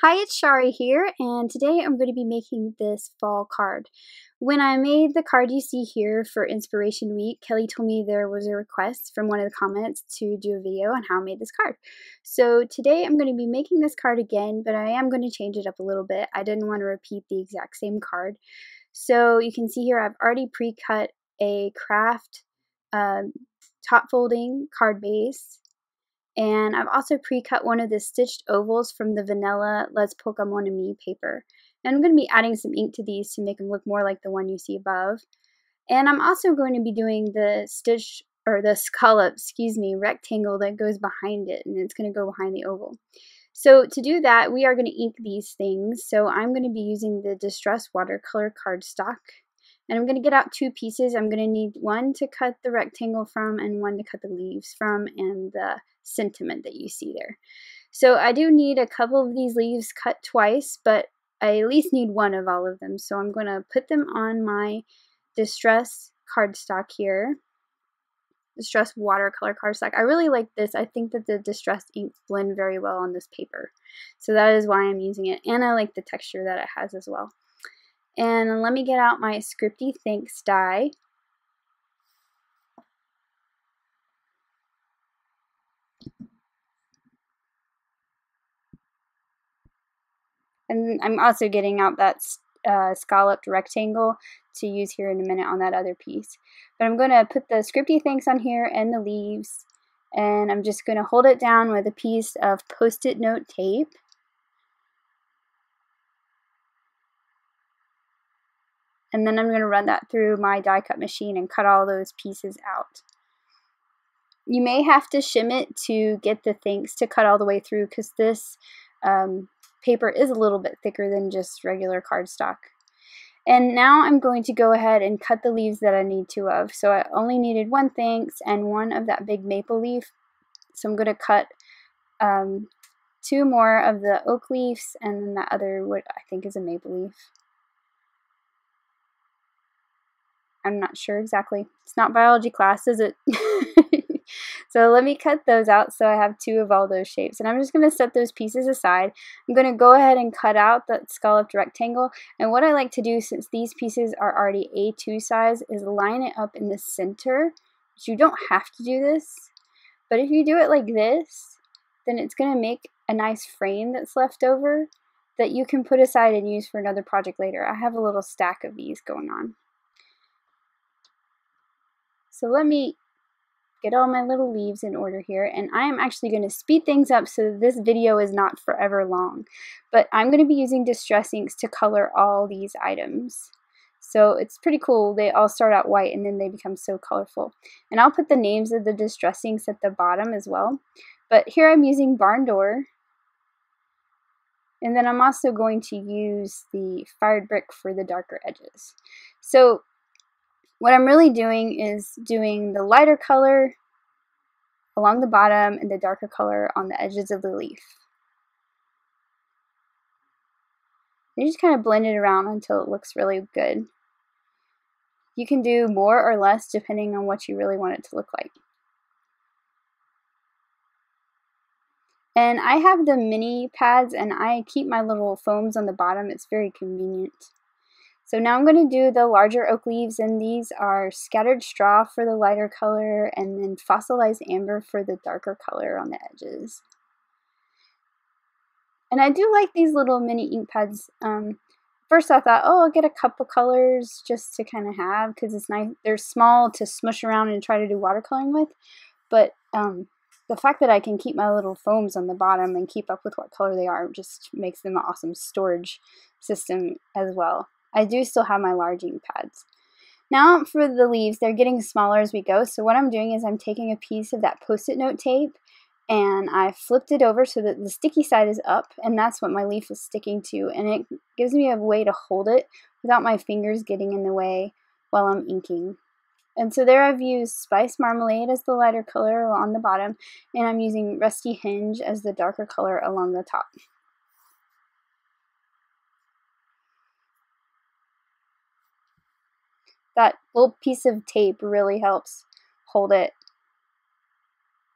Hi, it's Chari here, and today I'm going to be making this fall card. When I made the card you see here for Inspiration Week, Kelly told me there was a request from one of the comments to do a video on how I made this card. So today I'm going to be making this card again, but I am going to change it up a little bit. I didn't want to repeat the exact same card. So you can see here I've already pre-cut a craft top folding card base. And I've also pre-cut one of the stitched ovals from the vanilla Let's Pokemon and Me paper. And I'm going to be adding some ink to these to make them look more like the one you see above. And I'm also going to be doing the stitched, or the scallop, rectangle that goes behind it, and it's going to go behind the oval. So to do that, we are going to ink these things. So I'm going to be using the Distress Watercolor cardstock. And I'm going to get out two pieces. I'm going to need one to cut the rectangle from and one to cut the leaves from and the sentiment that you see there. So I do need a couple of these leaves cut twice, but I at least need one of all of them. So I'm going to put them on my Distress cardstock here. Distress Watercolor cardstock. I really like this. I think that the Distress inks blend very well on this paper. So that is why I'm using it. And I like the texture that it has as well. And let me get out my Scripty Thanks die. And I'm also getting out that scalloped rectangle to use here in a minute on that other piece. But I'm going to put the Scripty Thanks on here and the leaves. And I'm just going to hold it down with a piece of Post-it note tape. And then I'm going to run that through my die cut machine and cut all those pieces out. You may have to shim it to get the thanks to cut all the way through because this paper is a little bit thicker than just regular cardstock. And now I'm going to go ahead and cut the leaves that I need two of. So I only needed one thanks and one of that big maple leaf. So I'm going to cut two more of the oak leaves and then that other, what I think is a maple leaf. I'm not sure exactly. It's not biology class, is it? So let me cut those out so I have two of all those shapes. And I'm just going to set those pieces aside. I'm going to go ahead and cut out that scalloped rectangle. And what I like to do, since these pieces are already A2 size, is line it up in the center. But you don't have to do this. But if you do it like this, then it's going to make a nice frame that's left over that you can put aside and use for another project later. I have a little stack of these going on. So let me get all my little leaves in order here, and I am actually going to speed things up so this video is not forever long. But I'm going to be using Distress inks to color all these items. So it's pretty cool. They all start out white and then they become so colorful. And I'll put the names of the Distress inks at the bottom as well. But here I'm using Barn Door. And then I'm also going to use the Fired Brick for the darker edges. So what I'm really doing is doing the lighter color along the bottom and the darker color on the edges of the leaf. You just kind of blend it around until it looks really good. You can do more or less depending on what you really want it to look like. And I have the mini pads and I keep my little foams on the bottom. It's very convenient. So now I'm going to do the larger oak leaves, and these are Scattered Straw for the lighter color and then Fossilized Amber for the darker color on the edges. And I do like these little mini ink pads. First I thought, oh, I'll get a couple colors just to kind of have, because it's nice. They're small to smush around and try to do watercoloring with. But the fact that I can keep my little foams on the bottom and keep up with what color they are just makes them an awesome storage system as well. I do still have my large ink pads. Now for the leaves, they're getting smaller as we go. So what I'm doing is I'm taking a piece of that Post-it note tape and I flipped it over so that the sticky side is up, and that's what my leaf is sticking to. And it gives me a way to hold it without my fingers getting in the way while I'm inking. And so there I've used Spice Marmalade as the lighter color on the bottom, and I'm using Rusty Hinge as the darker color along the top. That little piece of tape really helps hold it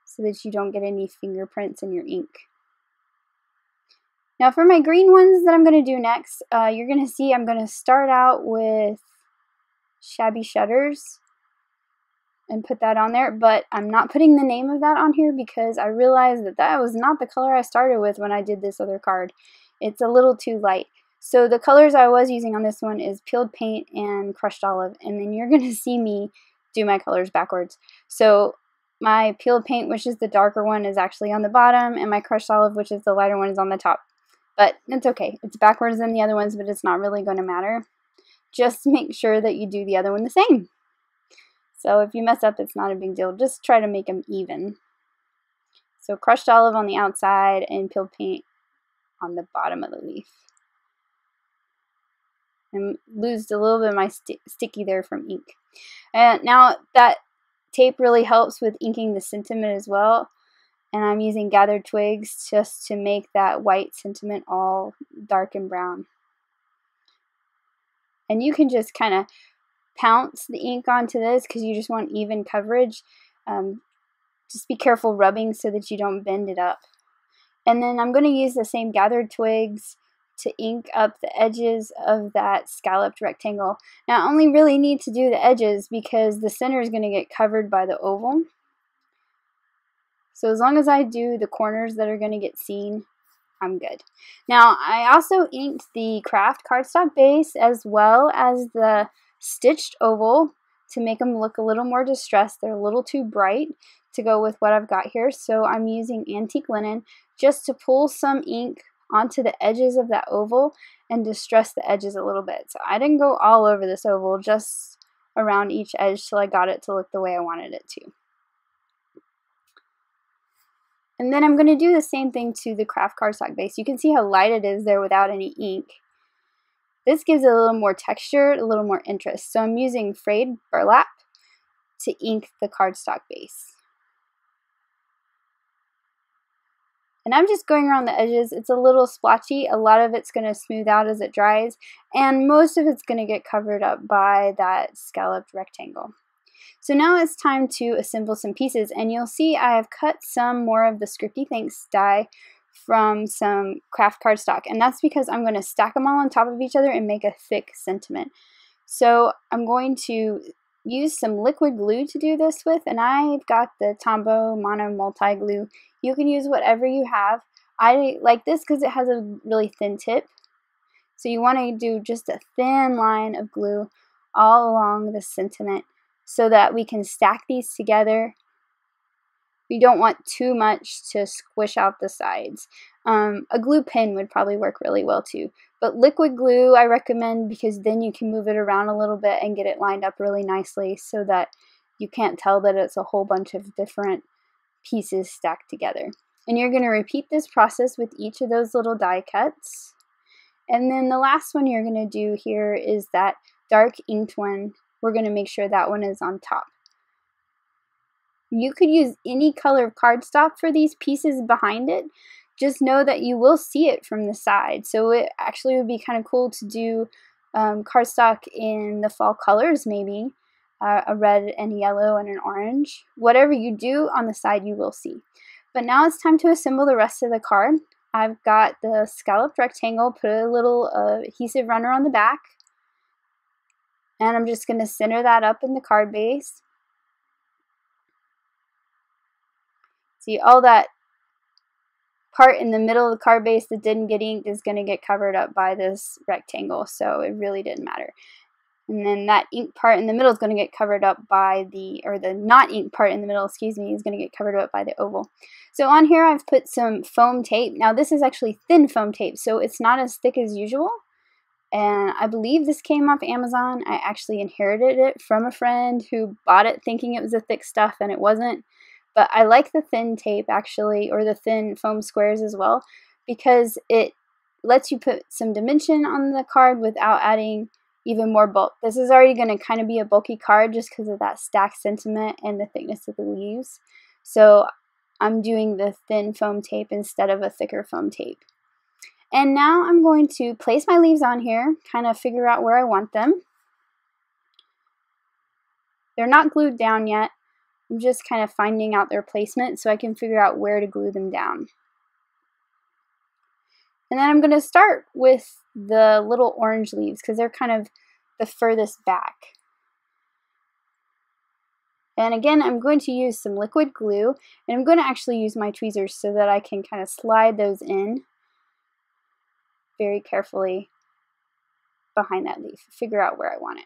so that you don't get any fingerprints in your ink. Now for my green ones that I'm going to do next, you're going to see I'm going to start out with Shabby Shutters and put that on there, but I'm not putting the name of that on here because I realized that that was not the color I started with when I did this other card. It's a little too light. So the colors I was using on this one is Peeled Paint and Crushed Olive, and then you're going to see me do my colors backwards. So my Peeled Paint, which is the darker one, is actually on the bottom, and my Crushed Olive, which is the lighter one, is on the top. But it's okay. It's backwards than the other ones, but it's not really going to matter. Just make sure that you do the other one the same. So if you mess up, it's not a big deal. Just try to make them even. So Crushed Olive on the outside and Peeled Paint on the bottom of the leaf. And lose a little bit of my sticky there from ink. And now that tape really helps with inking the sentiment as well. And I'm using Gathered Twigs just to make that white sentiment all dark and brown. And you can just kind of pounce the ink onto this because you just want even coverage. Just be careful rubbing so that you don't bend it up. And then I'm going to use the same Gathered Twigs to ink up the edges of that scalloped rectangle. Now I only really need to do the edges because the center is going to get covered by the oval. So as long as I do the corners that are going to get seen, I'm good. Now I also inked the craft cardstock base as well as the stitched oval to make them look a little more distressed. They're a little too bright to go with what I've got here. So I'm using antique linen just to pull some ink onto the edges of that oval and distress the edges a little bit. So I didn't go all over this oval, just around each edge till I got it to look the way I wanted it to. And then I'm going to do the same thing to the craft cardstock base. You can see how light it is there without any ink. This gives it a little more texture, a little more interest. So I'm using frayed burlap to ink the cardstock base. And I'm just going around the edges. It's a little splotchy. A lot of it's going to smooth out as it dries, and most of it's going to get covered up by that scalloped rectangle. So now it's time to assemble some pieces, and you'll see I have cut some more of the Scripty Thanks die from some craft cardstock, and that's because I'm going to stack them all on top of each other and make a thick sentiment. So I'm going to use some liquid glue to do this with, and I've got the Tombow Mono Multi Glue. You can use whatever you have. I like this because it has a really thin tip. So you want to do just a thin line of glue all along the sentiment so that we can stack these together. We don't want too much to squish out the sides. A glue pen would probably work really well too. But liquid glue I recommend because then you can move it around a little bit and get it lined up really nicely so that you can't tell that it's a whole bunch of different pieces stacked together. And you're going to repeat this process with each of those little die cuts. And then the last one you're going to do here is that dark inked one. We're going to make sure that one is on top. You could use any color of cardstock for these pieces behind it. Just know that you will see it from the side. So it actually would be kind of cool to do cardstock in the fall colors maybe. A red and yellow and an orange. Whatever you do on the side you will see. But now it's time to assemble the rest of the card. I've got the scalloped rectangle, put a little adhesive runner on the back. And I'm just going to center that up in the card base. See, all that part in the middle of the card base that didn't get inked is going to get covered up by this rectangle, so it really didn't matter. And then that ink part in the middle is going to get covered up by the not ink part in the middle, excuse me, is going to get covered up by the oval. So on here I've put some foam tape. Now this is actually thin foam tape, so it's not as thick as usual. And I believe this came off Amazon. I actually inherited it from a friend who bought it thinking it was a thick stuff, and it wasn't. But I like the thin tape actually, or the thin foam squares as well, because it lets you put some dimension on the card without adding even more bulk. This is already going to kind of be a bulky card just because of that stacked sentiment and the thickness of the leaves. So I'm doing the thin foam tape instead of a thicker foam tape. And now I'm going to place my leaves on here, kind of figure out where I want them. They're not glued down yet. I'm just kind of finding out their placement so I can figure out where to glue them down. And then I'm going to start with the little orange leaves because they're kind of the furthest back. And again, I'm going to use some liquid glue, and I'm going to actually use my tweezers so that I can kind of slide those in very carefully behind that leaf, figure out where I want it.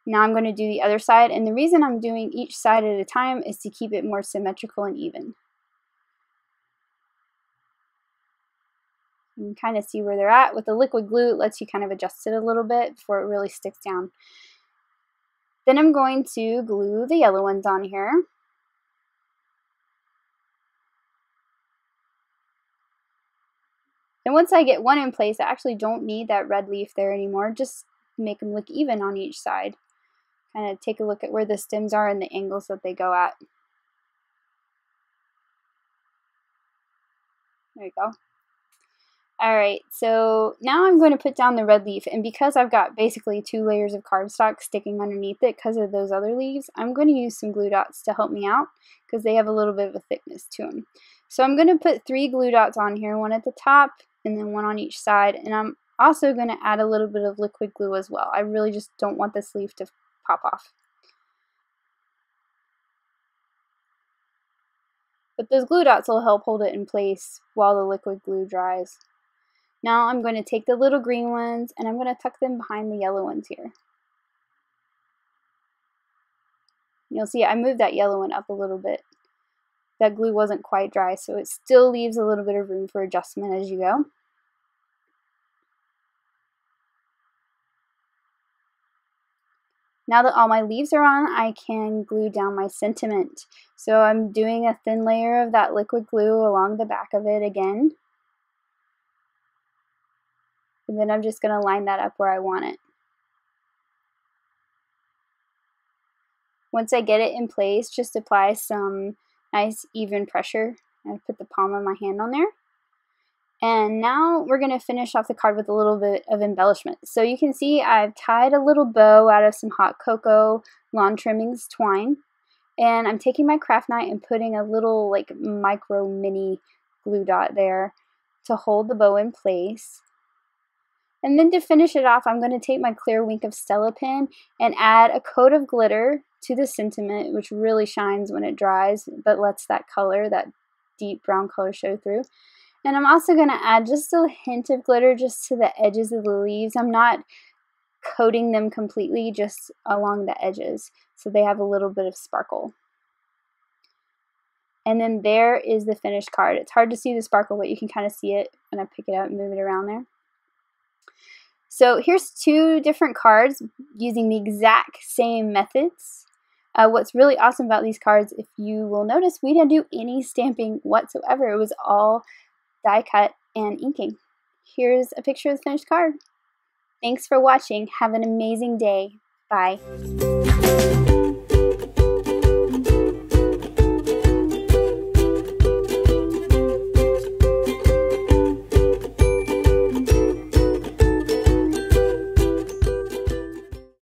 Now I'm going to do the other side, and the reason I'm doing each side at a time is to keep it more symmetrical and even. You can kind of see where they're at. With the liquid glue, it lets you kind of adjust it a little bit before it really sticks down. Then I'm going to glue the yellow ones on here. And once I get one in place, I actually don't need that red leaf there anymore. Just make them look even on each side. Kind of take a look at where the stems are and the angles that they go at. There you go. Alright, so now I'm going to put down the red leaf, and because I've got basically 2 layers of cardstock sticking underneath it because of those other leaves, I'm going to use some glue dots to help me out because they have a little bit of a thickness to them. So I'm going to put 3 glue dots on here, one at the top and then one on each side, and I'm also going to add a little bit of liquid glue as well. I really just don't want this leaf to pop off. But those glue dots will help hold it in place while the liquid glue dries. Now I'm going to take the little green ones and I'm going to tuck them behind the yellow ones here. You'll see I moved that yellow one up a little bit. That glue wasn't quite dry, so it still leaves a little bit of room for adjustment as you go. Now that all my leaves are on, I can glue down my sentiment. So I'm doing a thin layer of that liquid glue along the back of it again. And then I'm just going to line that up where I want it. Once I get it in place, just apply some nice even pressure. I put the palm of my hand on there. And now we're going to finish off the card with a little bit of embellishment. So you can see I've tied a little bow out of some hot cocoa lawn trimmings twine. And I'm taking my craft knife and putting a little like micro mini glue dot there to hold the bow in place. And then to finish it off, I'm going to take my clear wink of Stella pen and add a coat of glitter to the sentiment, which really shines when it dries, but lets that color, that deep brown color, show through. And I'm also going to add just a hint of glitter just to the edges of the leaves. I'm not coating them completely, just along the edges, so they have a little bit of sparkle. And then there is the finished card. It's hard to see the sparkle, but you can kind of see it when I pick it up and move it around there. So here's 2 different cards using the exact same methods. What's really awesome about these cards, if you will notice, we didn't do any stamping whatsoever. It was all die cut and inking. Here's a picture of the finished card. Thanks for watching. Have an amazing day. Bye.